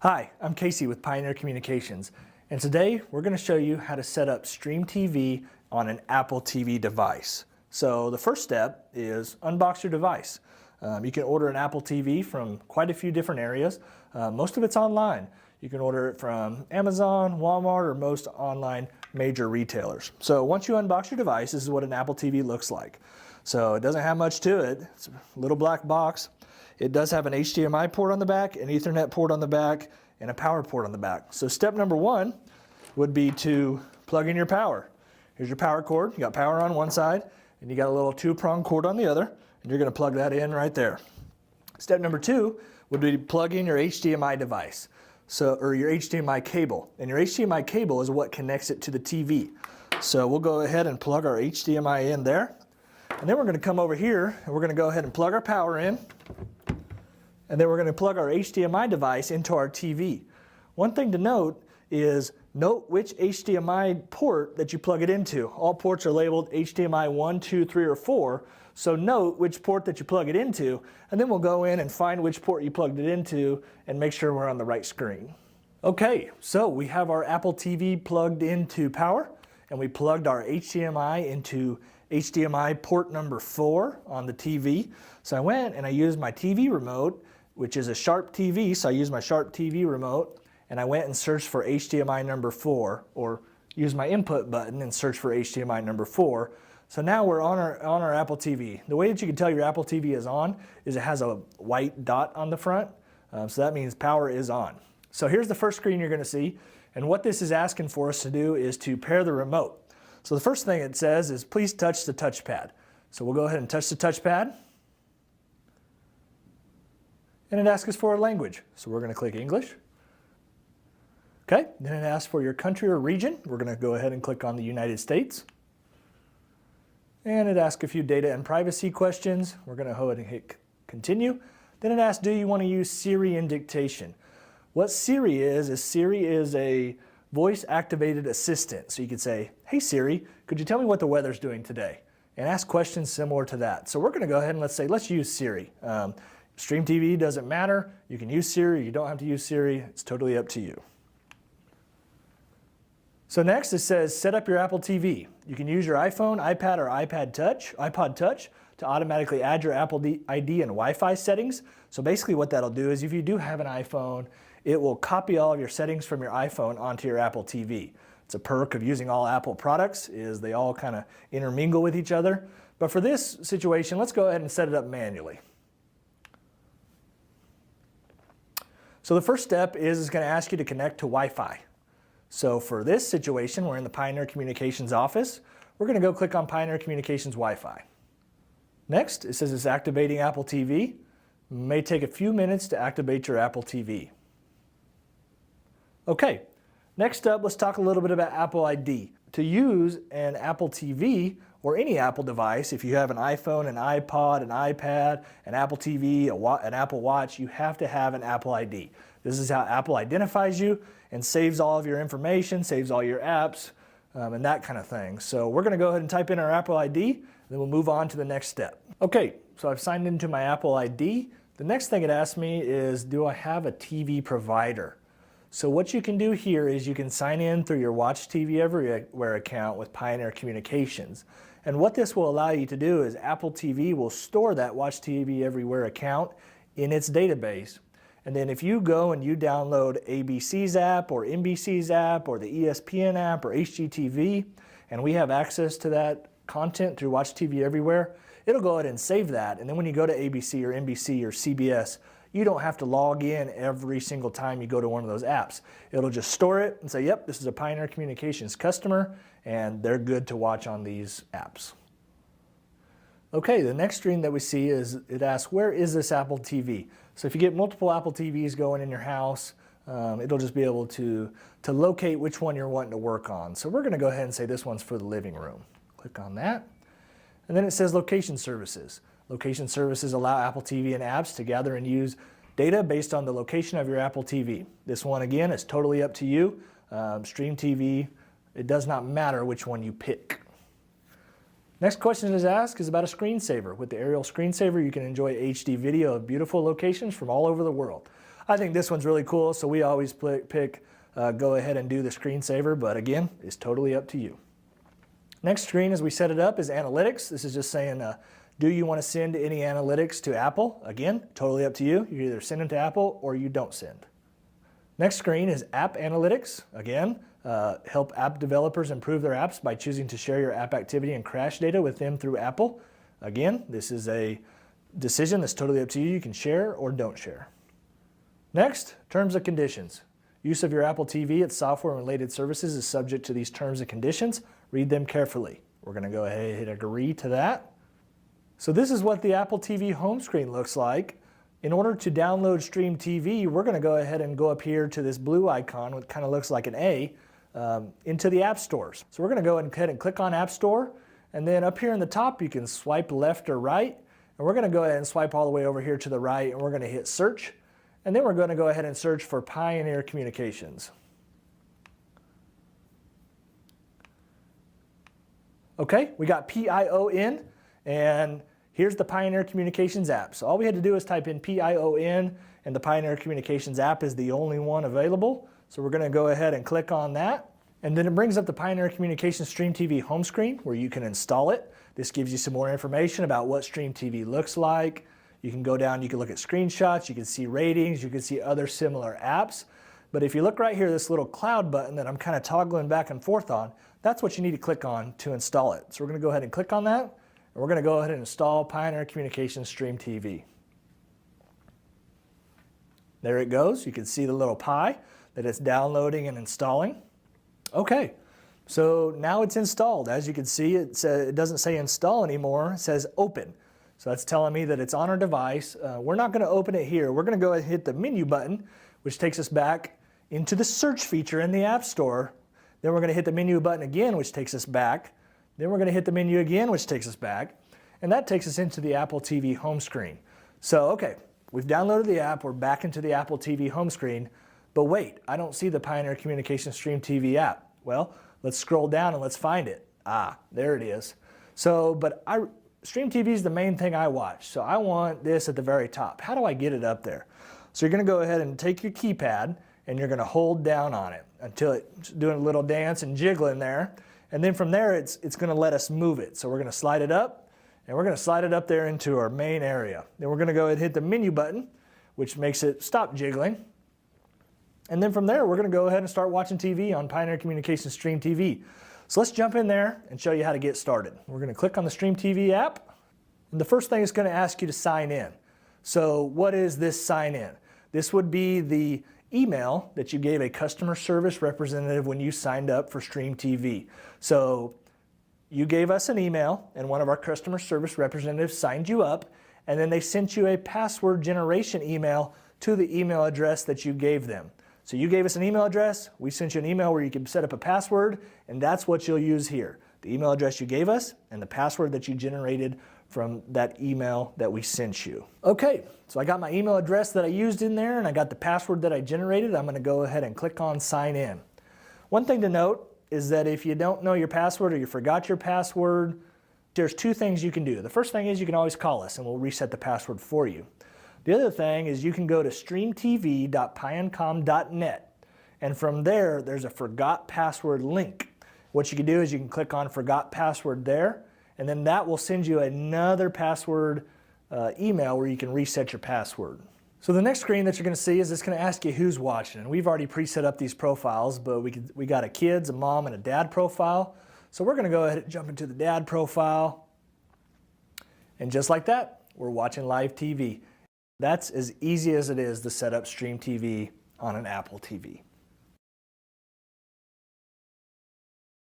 Hi, I'm Casey with Pioneer Communications, and today we're going to show you how to set up StreamTV on an Apple TV device. So the first step is unbox your device. You can order an Apple TV from quite a few different areas. Most of it's online. You can order it from Amazon, Walmart, or most online major retailers. So once you unbox your device, this is what an Apple TV looks like. So it doesn't have much to it. It's a little black box. It does have an HDMI port on the back, an Ethernet port on the back, and a power port on the back. So step number one would be to plug in your power. Here's your power cord. You got power on one side, and you got a little two-prong cord on the other, and you're going to plug that in right there. Step number two would be to plug in your HDMI device, or your HDMI cable. And your HDMI cable is what connects it to the TV. So we'll go ahead and plug our HDMI in there. And then we're going to come over here, and we're going to go ahead and plug our power in. And then we're going to plug our HDMI device into our TV. One thing to note is note which HDMI port that you plug it into. All ports are labeled HDMI 1, 2, 3, or 4. So note which port that you plug it into, and then we'll go in and find which port you plugged it into and make sure we're on the right screen. Okay, so we have our Apple TV plugged into power, and we plugged our HDMI into HDMI port number 4 on the TV. So I went and I used my TV remote, which is a Sharp TV, so I used my Sharp TV remote, and I went and searched for HDMI number 4, or used my input button and searched for HDMI number 4. So now we're on our Apple TV. The way that you can tell your Apple TV is on is it has a white dot on the front, so that means power is on. So here's the first screen you're going to see, and what this is asking for us to do is to pair the remote. So the first thing it says is please touch the touchpad. So we'll go ahead and touch the touchpad. And it asks us for a language. So we're going to click English. Okay, then it asks for your country or region. We're going to go ahead and click on the United States. And it asks a few data and privacy questions. We're going to go ahead and hit continue. Then it asks, do you want to use Siri in dictation? What Siri is a voice-activated assistant. So you could say, hey Siri, could you tell me what the weather's doing today? And ask questions similar to that. So we're going to go ahead and let's use Siri. StreamTV doesn't matter. You can use Siri, you don't have to use Siri. It's totally up to you. So next it says set up your Apple TV. You can use your iPhone, iPad, or iPod Touch to automatically add your Apple ID and Wi-Fi settings. So basically what that'll do is if you do have an iPhone, it will copy all of your settings from your iPhone onto your Apple TV. It's a perk of using all Apple products is they all kind of intermingle with each other. But for this situation, let's go ahead and set it up manually. So the first step is it's going to ask you to connect to Wi-Fi. So for this situation, we're in the Pioneer Communications office. We're going to go click on Pioneer Communications Wi-Fi. Next, it says it's activating Apple TV. It may take a few minutes to activate your Apple TV. Okay, next up, let's talk a little bit about Apple ID. To use an Apple TV or any Apple device, if you have an iPhone, an iPod, an iPad, an Apple TV, an Apple Watch, you have to have an Apple ID. This is how Apple identifies you and saves all of your information, saves all your apps, and that kind of thing. So we're going to go ahead and type in our Apple ID, then we'll move on to the next step. Okay, so I've signed into my Apple ID. The next thing it asks me is, do I have a TV provider? So what you can do here is you can sign in through your Watch TV Everywhere account with Pioneer Communications. And what this will allow you to do is Apple TV will store that Watch TV Everywhere account in its database. And then if you go and you download ABC's app or NBC's app or the ESPN app or HGTV, and we have access to that content through Watch TV Everywhere, it'll go ahead and save that. And then when you go to ABC or NBC or CBS, you don't have to log in every single time you go to one of those apps. It'll just store it and say, yep, this is a Pioneer Communications customer, and they're good to watch on these apps. Okay, the next screen that we see is it asks, where is this Apple TV? So if you get multiple Apple TVs going in your house, it'll just be able to locate which one you're wanting to work on. So we're going to go ahead and say this one's for the living room. Click on that. And then it says location services. Location services allow Apple TV and apps to gather and use data based on the location of your Apple TV. This one, again, is totally up to you. StreamTV, it does not matter which one you pick. Next question is asked is about a screensaver. With the aerial screensaver, you can enjoy HD video of beautiful locations from all over the world. I think this one's really cool, so we always pick go ahead and do the screensaver, but again, it's totally up to you. Next screen as we set it up is analytics. This is just saying, do you want to send any analytics to Apple? Again, totally up to you. You either send them to Apple or you don't send. Next screen is app analytics. Again, help app developers improve their apps by choosing to share your app activity and crash data with them through Apple. Again, this is a decision that's totally up to you. You can share or don't share. Next, terms and conditions. Use of your Apple TV, its software and related services is subject to these terms and conditions. Read them carefully. We're going to go ahead and hit agree to that. So this is what the Apple TV home screen looks like. In order to download StreamTV, we're going to go ahead and go up here to this blue icon, which kind of looks like an A, into the app stores. So we're going to go ahead and click on App Store, and then up here in the top you can swipe left or right, and we're going to go ahead and swipe all the way over here to the right, and we're going to hit search, and then we're going to go ahead and search for Pioneer Communications. Okay, we got PION, and here's the Pioneer Communications app. So all we had to do is type in PION, and the Pioneer Communications app is the only one available. So we're going to go ahead and click on that. And then it brings up the Pioneer Communications StreamTV home screen where you can install it. This gives you some more information about what StreamTV looks like. You can go down, you can look at screenshots, you can see ratings, you can see other similar apps. But if you look right here, this little cloud button that I'm kind of toggling back and forth on, that's what you need to click on to install it. So we're going to go ahead and click on that. And we're going to go ahead and install Pioneer Communications StreamTV. There it goes. You can see the little Pi that it's downloading and installing. Okay, so now it's installed. As you can see, it doesn't say install anymore. It says open. So that's telling me that it's on our device. We're not going to open it here. We're going to go ahead and hit the menu button, which takes us back into the search feature in the App Store. Then we're going to hit the menu button again, which takes us back. Then we're going to hit the menu again, which takes us back. And that takes us into the Apple TV home screen. So, okay, we've downloaded the app. We're back into the Apple TV home screen. But wait, I don't see the Pioneer Communications StreamTV app. Well, let's scroll down and let's find it. Ah, there it is. So, StreamTV is the main thing I watch. So I want this at the very top. How do I get it up there? So you're going to go ahead and take your keypad and you're going to hold down on it until it's doing a little dance and jiggling there. And then from there, it's going to let us move it. So we're going to slide it up, and we're going to slide it up there into our main area. Then we're going to go ahead and hit the menu button, which makes it stop jiggling. And then from there, we're going to go ahead and start watching TV on Pioneer Communications StreamTV. So let's jump in there and show you how to get started. We're going to click on the StreamTV app. And the first thing is going to ask you to sign in. So what is this sign in? This would be the email that you gave a customer service representative when you signed up for StreamTV. So you gave us an email and one of our customer service representatives signed you up, and then they sent you a password generation email to the email address that you gave them. So you gave us an email address, we sent you an email where you can set up a password, and that's what you'll use here. The email address you gave us and the password that you generated from that email that we sent you. Okay, so I got my email address that I used in there and I got the password that I generated. I'm going to go ahead and click on sign in. One thing to note is that if you don't know your password or you forgot your password, there's two things you can do. The first thing is you can always call us and we'll reset the password for you. The other thing is you can go to streamtv.pioncom.net, and from there, there's a forgot password link. What you can do is you can click on forgot password there, and then that will send you another password email where you can reset your password. So the next screen that you're going to see is it's going to ask you who's watching. And we've already preset up these profiles, but we got a kids, a mom, and a dad profile. So we're going to go ahead and jump into the dad profile. And just like that, we're watching live TV. That's as easy as it is to set up StreamTV on an Apple TV.